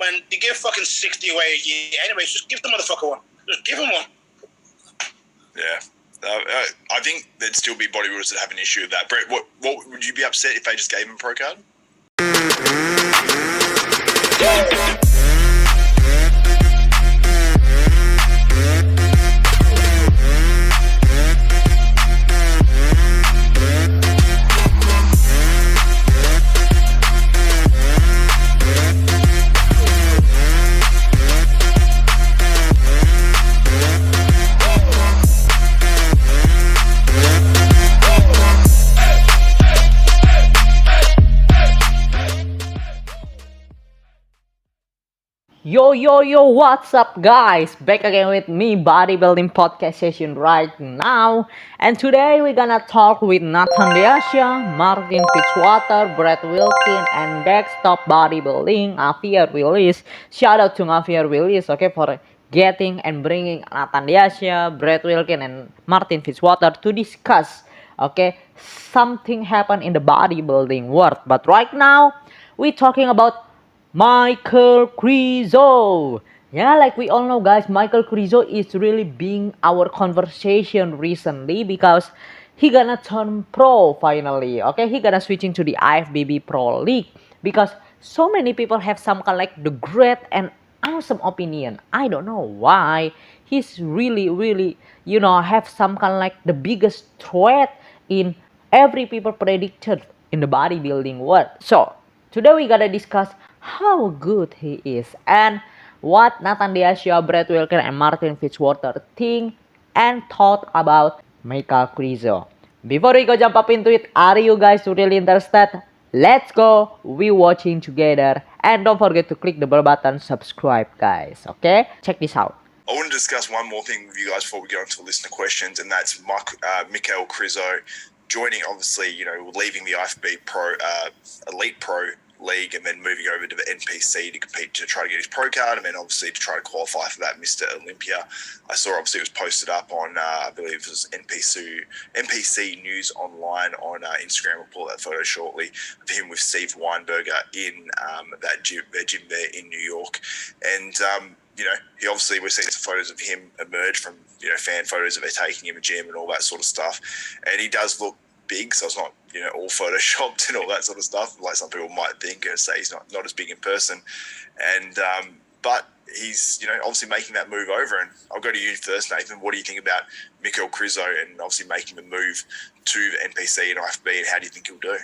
and they give fucking 60 away a year. Anyways, just give the motherfucker one. Just give him one. Yeah. I think there'd still be bodybuilders that have an issue with that. Brett, what would you be upset if they just gave him a pro card? Yo, what's up guys? Back again with me, Bodybuilding Podcast Session right now. And today we're gonna talk with Nathan Deasha, Martin-Fitzwater, Brett Wilkin, and Desktop Bodybuilding, Javier Willis. Shout out to Javier Willis, okay, for getting and bringing Nathan Deasha, Brett Wilkin, and Martin-Fitzwater to discuss, okay, something happened in the bodybuilding world. But right now, we're talking about Michal Krizo. Yeah, like we all know guys, Michal Krizo is really being our conversation recently because he gonna turn pro finally. Okay, he gonna switch into the IFBB Pro League because so many people have some kind of like the great and awesome opinion. I don't know why he's really have some kind of like the biggest threat in every people predicted in the bodybuilding world. So today we gotta discuss how good he is and what Nathan Deasha, Brett Wilkin, and Martin-Fitzwater think and thought about Michal Krizo. Before we go jump up into it, are you guys really interested? Let's go, we watching together, and don't forget to click the bell button, subscribe guys, okay? Check this out. I want to discuss one more thing with you guys before we go into listener questions, and that's Michal Krizo joining, obviously, leaving the IFB Pro, Elite Pro League and then moving over to the NPC to compete to try to get his pro card and then obviously to try to qualify for that Mr. Olympia. I saw obviously it was posted up on I believe it was NPC News Online on Instagram. We'll pull that photo shortly of him with Steve Weinberger in their gym there in New York. And he obviously, we're seeing some photos of him emerge from fan photos of they're taking him a gym and all that sort of stuff, and he does look big, so it's not all photoshopped and all that sort of stuff like some people might think and say he's not as big in person. And but he's obviously making that move over. And I'll go to you first, Nathan. What do you think about Michal Krizo and obviously making the move to the NPC and IFB, and how do you think he'll do?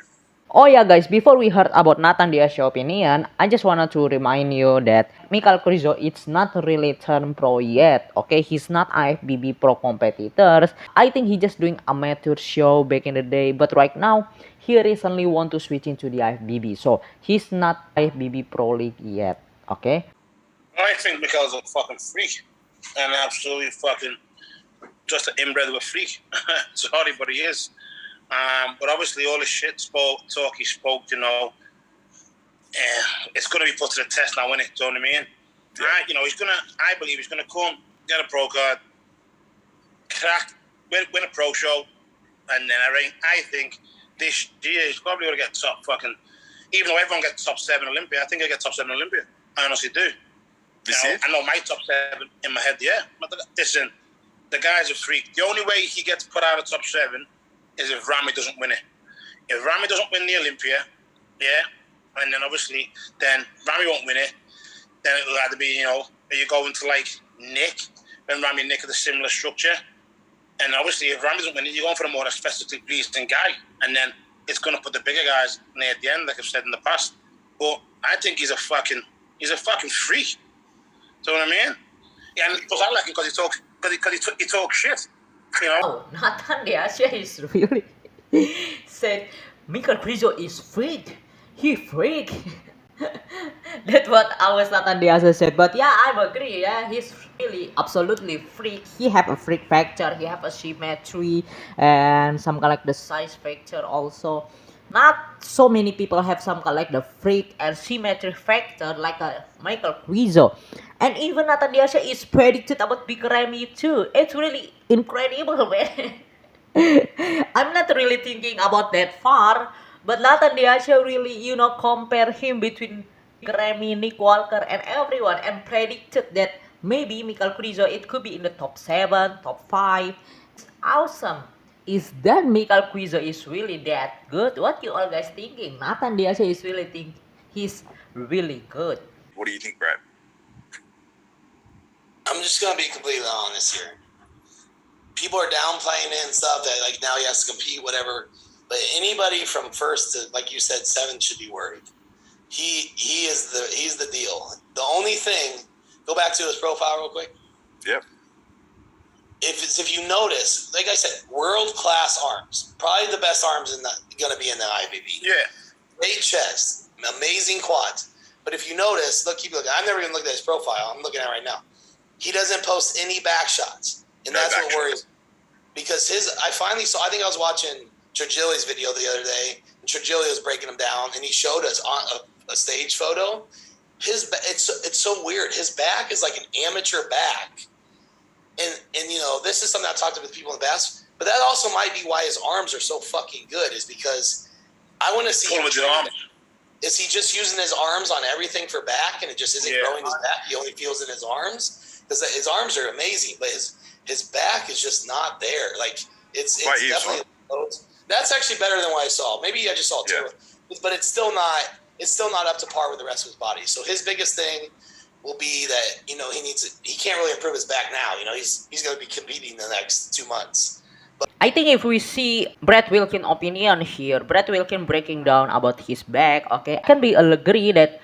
Oh yeah guys, before we heard about Nathan Deasha's opinion, I just wanted to remind you that Michal Krizo is not really turned pro yet, okay? He's not IFBB pro competitors. I think he just doing amateur show back in the day, but right now, he recently want to switch into the IFBB, so he's not IFBB Pro League yet, okay? I think Michal's a fucking freak, and absolutely fucking just an inbred of a freak. Sorry, but he is. But obviously all the shit talk he spoke, it's going to be put to the test now, isn't it? Do you know what I mean? Yeah. I believe he's going to come, get a pro card, crack, win a pro show, and then I think this year he's probably going to get top fucking, even though everyone gets top 7 Olympia, I think he'll get top 7 Olympia. I honestly do. I know my top 7 in my head, yeah. But listen, the guy's a freak. The only way he gets put out of top 7 is if Ramy doesn't win it. If Ramy doesn't win the Olympia, yeah, and then obviously then Ramy won't win it, then it'll either be, are you going to like Nick, when Ramy and Nick are the similar structure, and obviously if Ramy doesn't win it, you're going for a more aesthetically pleasing guy, and then it's going to put the bigger guys near the end, like I've said in the past. But I think he's a fucking freak. Do you know what I mean? Yeah, and plus I like him because he talks shit. Oh, Nathan Deasha is really said Michal Krizo is freak. He freak. That's what our Nathan Deasha said. But yeah, I agree. Yeah, he's really absolutely freak. He have a freak factor. He have a symmetry and some kind of like the size factor also. Not so many people have some kind of like the freak and symmetry factor like a Michal Krizo. And even Nathan Deasha is predicted about Big Ramy too. It's really incredible, man. I'm not really thinking about that far, but Nathan Deasha really, compare him between, Remy, Nick Walker, and everyone, and predicted that maybe Michal Krizo it could be in the top 7, top 5. It's awesome. Is that Michal Krizo is really that good? What you all guys thinking? Nathan Diaz is really think he's really good. What do you think, Brad? I'm just gonna be completely honest here. People are downplaying it and stuff that like now he has to compete, whatever. But anybody from first to like you said 7 should be worried. He's the deal. The only thing, go back to his profile real quick. Yep. If you notice, like I said, world class arms, probably the best arms gonna be in the IFBB. Yeah. Great chest, amazing quads. But if you notice, keep looking. I've never even looked at his profile. I'm looking at it right now. He doesn't post any back shots, and that's what worries me. Because I think I was watching Trigili's video the other day, and Trigili was breaking him down, and he showed us on a stage photo. It's so weird. His back is like an amateur back, and this is something I've talked to with people in the past. But that also might be why his arms are so fucking good, is because I want to see him. Is he just using his arms on everything for back, and it just isn't growing his back? He only feels in his arms, because his arms are amazing, but his back is just not there. Like it's definitely that's actually better than what I saw. Maybe I just saw 2, but it's still not up to par with the rest of his body. So his biggest thing will be that he can't really improve his back now. He's going to be competing the next 2 months. I think if we see Brett Wilkin opinion here, Brett Wilkin breaking down about his back, okay, I can be agree that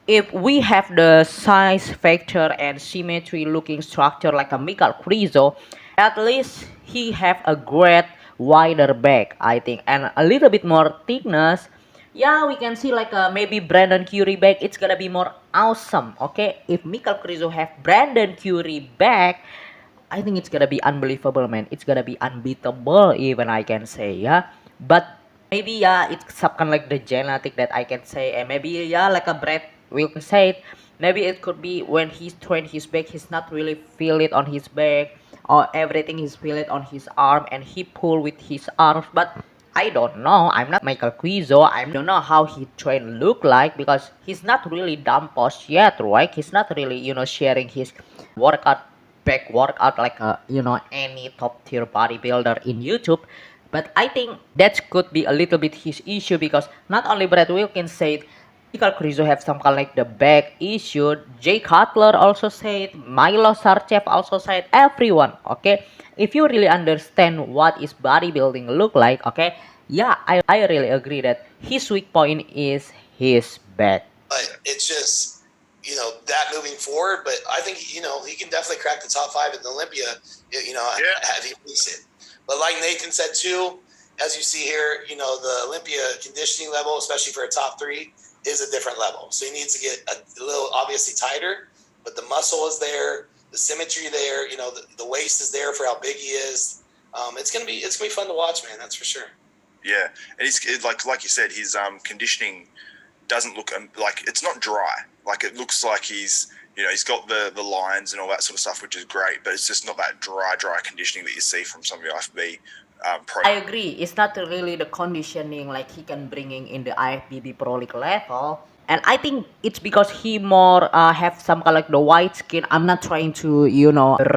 if we have the size factor and symmetry looking structure like a Michal Krizo, at least he have a great wider back, I think, and a little bit more thickness. Yeah, we can see like maybe Brandon Curry back, it's gonna be more awesome, okay? If Michal Krizo have Brandon Curry back, I think it's gonna be unbelievable, man. It's gonna be unbeatable, even I can say, yeah. But maybe it's some kind of like the genetic that I can say, and maybe like a Brett Wilkin said, maybe it could be when he's trained his back, he's not really feel it on his back, or everything he's feel it on his arm, and he pull with his arms. But I don't know. I'm not Michal Krizo. I don't know how he train look like, because he's not really dumb post yet, right? He's not really sharing his back workout like any top tier bodybuilder in YouTube. But I think that could be a little bit his issue, because not only Brett Wilkins said Michal Krizo have some kind of like the back issue, Jay Cutler also said, Milo Sarchev also said, everyone, okay? If you really understand what is bodybuilding look like, okay, yeah, I really agree that his weak point is his back. But it's just that moving forward. But I think he can definitely crack the top 5 in the Olympia. Have he release it. But like Nathan said too, as you see here, the Olympia conditioning level, especially for a top 3, is a different level. So he needs to get a little obviously tighter, but the muscle is there, the symmetry there. The waist is there for how big he is. It's gonna be fun to watch, man. That's for sure. Yeah, and he's like you said, his conditioning doesn't look like it's not dry. Like it looks like he's got the lines and all that sort of stuff, which is great, but it's just not that dry conditioning that you see from some of your IFBB pro. I agree. It's not really the conditioning like he can bringing in the IFBB Pro League level. And I think it's because he more have some kind of like the white skin. I'm not trying to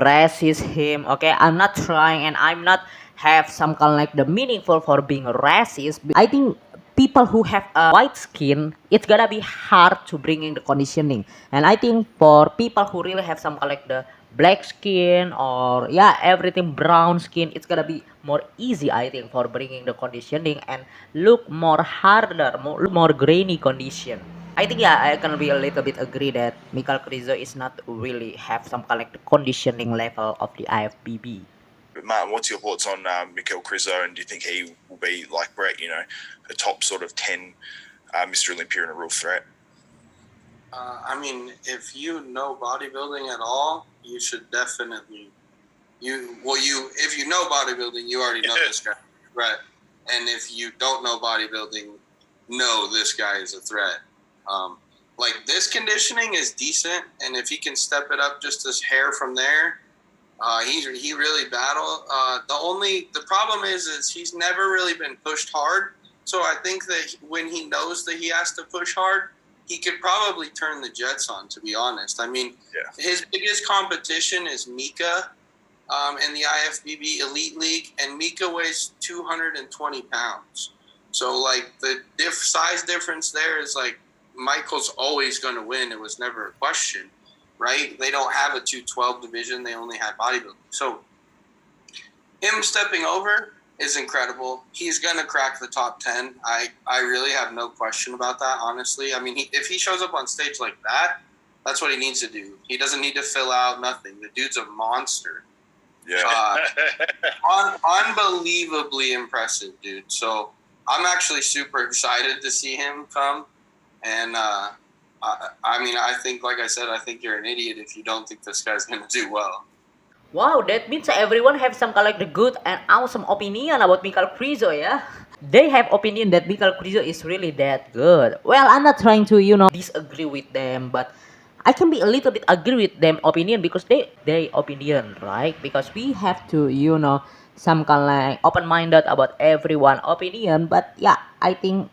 racist him, okay? I'm not trying, and I'm not have some kind of like the meaningful for being racist. I think people who have a white skin, it's gonna be hard to bring in the conditioning. And I think for people who really have some kind of like the black skin or everything brown skin, it's gonna be more easy, I think, for bringing the conditioning and look more harder, more grainy condition. I think I can be a little bit agree that Michal Krizo is not really have some kind of like the conditioning level of the IFBB. But Martin, what's your thoughts on Michal Krizo, and do you think he will be like Brett, a top sort of 10 Mr. Olympia and a real threat? I mean, if you know bodybuilding at all, you should definitely if you know bodybuilding, you already know this guy, right? And if you don't know bodybuilding, know this guy is a threat. Like this conditioning is decent, and if he can step it up just his hair from there, he really battled. The problem is he's never really been pushed hard. So I think that when he knows that he has to push hard, he could probably turn the Jets on, to be honest. I mean, his biggest competition is Mika in the IFBB Elite League, and Mika weighs 220 pounds. So, like, the size difference there is, like, Michael's always going to win. It was never a question, right? They don't have a 212 division. They only had bodybuilding. So, him stepping over is incredible. He's going to crack the top 10. I really have no question about that, honestly. I mean, if he shows up on stage like that, that's what he needs to do. He doesn't need to fill out nothing. The dude's a monster. Yeah. Unbelievably impressive, dude. So I'm actually super excited to see him come. And I mean, I think, like I said, I think you're an idiot if you don't think this guy's going to do well. Wow, that means everyone have some kind of like the good and awesome opinion about Michal Krizo, yeah? They have opinion that Michal Krizo is really that good. Well, I'm not trying to, disagree with them, but I can be a little bit agree with them opinion because they opinion, right? Because we have to, some kind of like open-minded about everyone opinion. But yeah, I think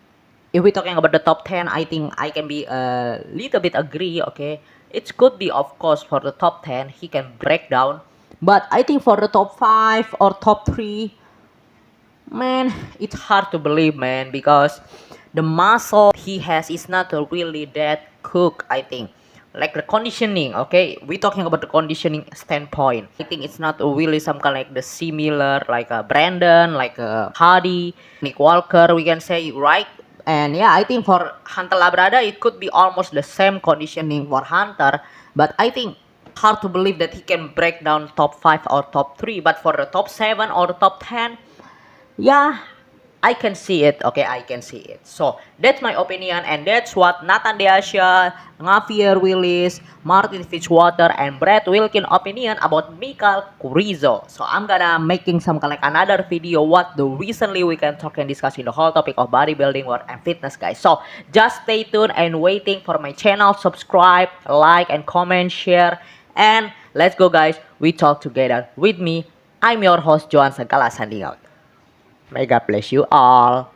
if we're talking about the top 10, I think I can be a little bit agree, okay? It could be, of course, for the top 10, he can break down. But I think for the top 5 or top 3, man, it's hard to believe, man, because the muscle he has is not really that cooked, I think. Like the conditioning, okay? We're talking about the conditioning standpoint. I think it's not really some kind of like the similar, like Brandon, like Hardy, Nick Walker, we can say, right? And yeah, I think for Hunter Labrada, it could be almost the same conditioning for Hunter. But I think hard to believe that he can break down top 5 or top 3. But for the top 7 or the top 10, yeah, I can see it. Okay, I can see it. So that's my opinion, and that's what Nathan Deasha, Javier Willis, Martin-Fitzwater, and Brett Wilkin opinion about Michal Krizo. So I'm gonna making some like another video what the recently we can talk and discuss in the whole topic of bodybuilding and fitness, guys. So just stay tuned and waiting for my channel. Subscribe, like, and comment, share, and let's go, guys. We talk together with me. I'm your host Joan Sagala, signing out. May God bless you all.